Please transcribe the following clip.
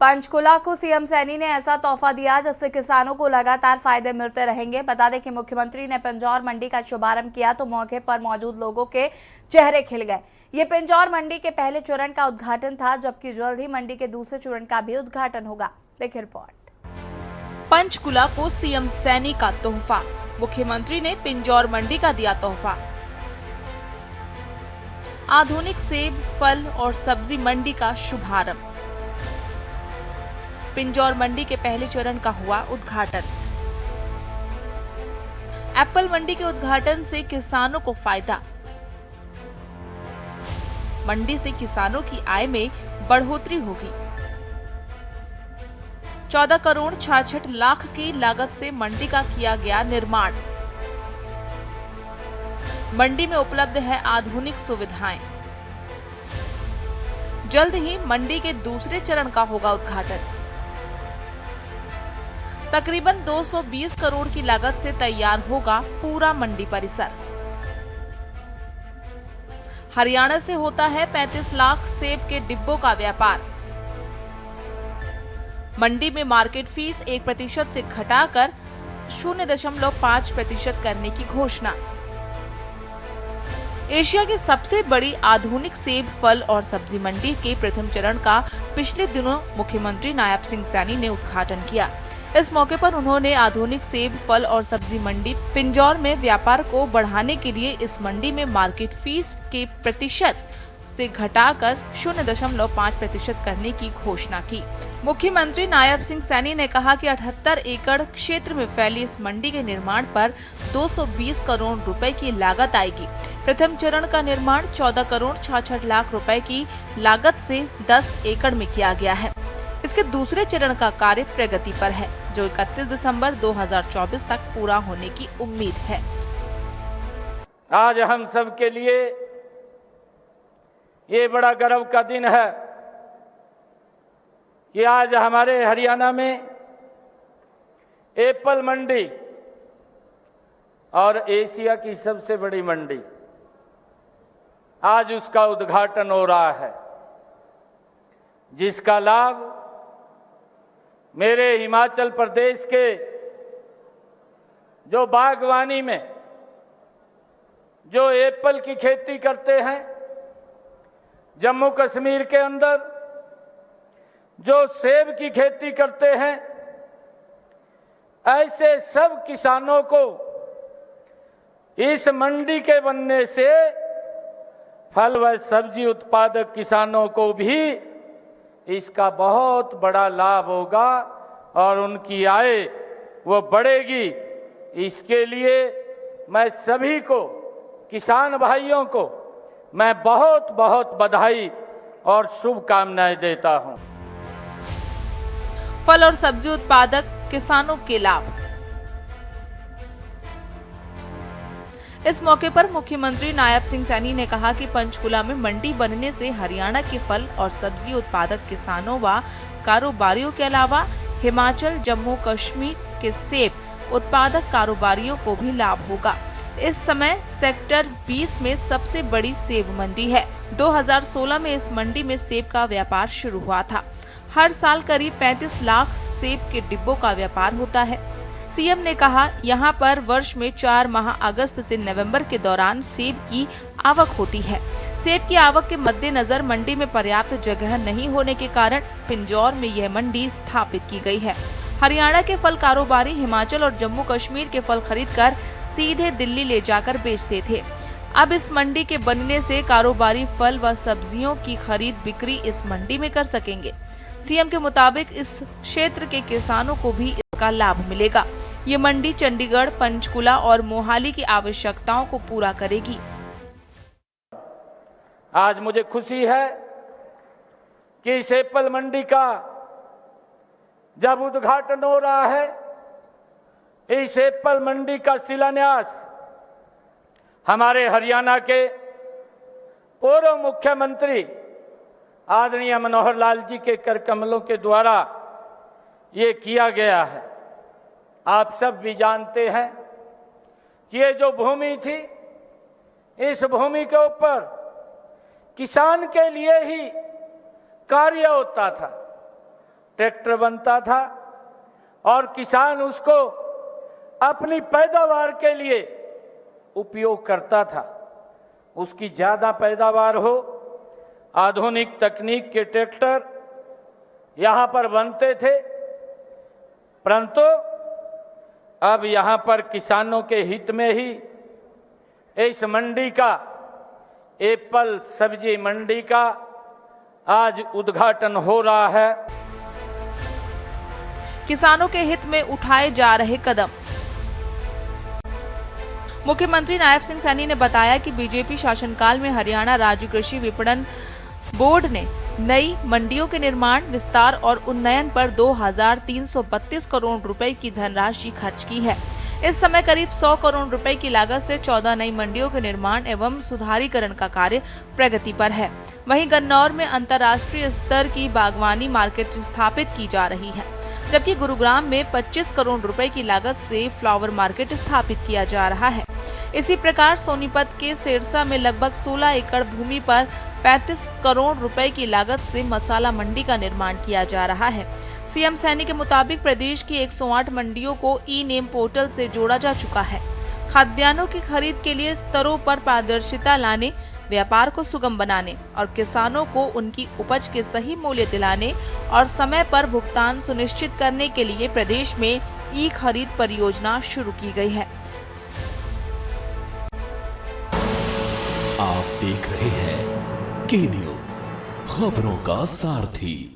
पंचकुला को सीएम सैनी ने ऐसा तोहफा दिया जिससे किसानों को लगातार फायदे मिलते रहेंगे। बता दें कि मुख्यमंत्री ने पिंजौर मंडी का शुभारंभ किया तो मौके पर मौजूद लोगों के चेहरे खिल गए। ये पिंजौर मंडी के पहले चरण का उद्घाटन था, जबकि जल्द ही मंडी के दूसरे चरण का भी उद्घाटन होगा। देखिए रिपोर्ट। पंचकुला को सीएम सैनी का तोहफा, मुख्यमंत्री ने पिंजौर मंडी का दिया तोहफा। आधुनिक सेब, फल और सब्जी मंडी का शुभारंभ। पिंजौर मंडी के पहले चरण का हुआ उद्घाटन। एप्पल मंडी के उद्घाटन से किसानों को फायदा। मंडी से किसानों की आय में बढ़ोतरी होगी। 14 करोड़ 66 लाख की लागत से मंडी का किया गया निर्माण। मंडी में उपलब्ध है आधुनिक सुविधाएं। जल्द ही मंडी के दूसरे चरण का होगा उद्घाटन। तकरीबन 220 करोड़ की लागत से तैयार होगा पूरा मंडी परिसर। हरियाणा से होता है 35 लाख सेब के डिब्बों का व्यापार। मंडी में मार्केट फीस 1% से घटाकर 0.5% करने की घोषणा। एशिया की सबसे बड़ी आधुनिक सेब, फल और सब्जी मंडी के प्रथम चरण का पिछले दिनों मुख्यमंत्री नायब सिंह सैनी ने उद्घाटन किया। इस मौके पर उन्होंने आधुनिक सेब, फल और सब्जी मंडी पिंजौर में व्यापार को बढ़ाने के लिए इस मंडी में मार्केट फीस के प्रतिशत से घटाकर 0.5% करने की घोषणा की। मुख्यमंत्री नायब सिंह सैनी ने कहा कि 78 एकड़ क्षेत्र में फैली इस मंडी के निर्माण पर 220 करोड़ रुपए की लागत आएगी। प्रथम चरण का निर्माण 14 करोड़ 66 लाख रुपए की लागत से 10 एकड़ में किया गया है। इसके दूसरे चरण का कार्य प्रगति पर है, जो 31 दिसंबर 2024 तक पूरा होने की उम्मीद है। आज हम सब के लिए ये बड़ा गर्व का दिन है कि आज हमारे हरियाणा में एप्पल मंडी और एशिया की सबसे बड़ी मंडी, आज उसका उद्घाटन हो रहा है, जिसका लाभ मेरे हिमाचल प्रदेश के जो बागवानी में जो एप्पल की खेती करते हैं, जम्मू कश्मीर के अंदर जो सेब की खेती करते हैं, ऐसे सब किसानों को इस मंडी के बनने से फल व सब्जी उत्पादक किसानों को भी इसका बहुत बड़ा लाभ होगा और उनकी आय वो बढ़ेगी। इसके लिए मैं सभी को, किसान भाइयों को मैं बहुत बहुत बधाई और शुभकामनाएं देता हूं। फल और सब्जी उत्पादक किसानों के लाभ। इस मौके पर मुख्यमंत्री नायब सिंह सैनी ने कहा कि पंचकुला में मंडी बनने से हरियाणा के फल और सब्जी उत्पादक किसानों व कारोबारियों के अलावा हिमाचल, जम्मू कश्मीर के सेब उत्पादक कारोबारियों को भी लाभ होगा। इस समय सेक्टर 20 में सबसे बड़ी सेब मंडी है। 2016 में इस मंडी में सेब का व्यापार शुरू हुआ था। हर साल करीब 35 लाख सेब के डिब्बों का व्यापार होता है। सीएम ने कहा, यहाँ पर वर्ष में 4 माह अगस्त से नवंबर के दौरान सेब की आवक होती है। सेब की आवक के मद्देनजर मंडी में पर्याप्त जगह नहीं होने के कारण पिंजौर में यह मंडी स्थापित की गई है। हरियाणा के फल कारोबारी हिमाचल और जम्मू कश्मीर के फल खरीदकर सीधे दिल्ली ले जाकर बेचते थे। अब इस मंडी के बनने से कारोबारी फल व सब्जियों की खरीद बिक्री इस मंडी में कर सकेंगे। सीएम के मुताबिक इस क्षेत्र के किसानों को भी इसका लाभ मिलेगा। ये मंडी चंडीगढ़, पंचकुला और मोहाली की आवश्यकताओं को पूरा करेगी। आज मुझे खुशी है कि इस एप्पल मंडी का जब उद्घाटन हो रहा है, इस एप्पल मंडी का शिलान्यास हमारे हरियाणा के पूर्व मुख्यमंत्री आदरणीय मनोहर लाल जी के कर कमलों के द्वारा ये किया गया है। आप सब भी जानते हैं कि ये जो भूमि थी, इस भूमि के ऊपर किसान के लिए ही कार्य होता था। ट्रैक्टर बनता था और किसान उसको अपनी पैदावार के लिए उपयोग करता था। उसकी ज्यादा पैदावार हो, आधुनिक तकनीक के ट्रैक्टर यहां पर बनते थे, परंतु अब यहां पर किसानों के हित में ही इस मंडी का, एप्पल सब्जी मंडी का आज उद्घाटन हो रहा है। किसानों के हित में उठाए जा रहे कदम। मुख्यमंत्री नायब सिंह सैनी ने बताया कि बीजेपी शासनकाल में हरियाणा राज्य कृषि विपणन बोर्ड ने नई मंडियों के निर्माण, विस्तार और उन्नयन पर 2332 करोड़ रुपए की धनराशि खर्च की है। इस समय करीब 100 करोड़ रुपए की लागत से 14 नई मंडियों के निर्माण एवं सुधारीकरण का कार्य प्रगति पर है। वहीं गन्नौर में अंतर्राष्ट्रीय स्तर की बागवानी मार्केट स्थापित की जा रही है, जबकि गुरुग्राम में 25 करोड़ रुपए की लागत से फ्लावर मार्केट स्थापित किया जा रहा है। इसी प्रकार सोनीपत के सिरसा में लगभग 16 एकड़ भूमि पर 35 करोड़ रुपए की लागत से मसाला मंडी का निर्माण किया जा रहा है। सीएम सैनी के मुताबिक प्रदेश की 108 मंडियों को ई नेम पोर्टल से जोड़ा जा चुका है। खाद्यान्नों की खरीद के लिए स्तरों पर पारदर्शिता लाने, व्यापार को सुगम बनाने और किसानों को उनकी उपज के सही मूल्य दिलाने और समय पर भुगतान सुनिश्चित करने के लिए प्रदेश में ई खरीद परियोजना शुरू की गई है। आप देख रहे हैं के न्यूज़, खबरों का सारथी।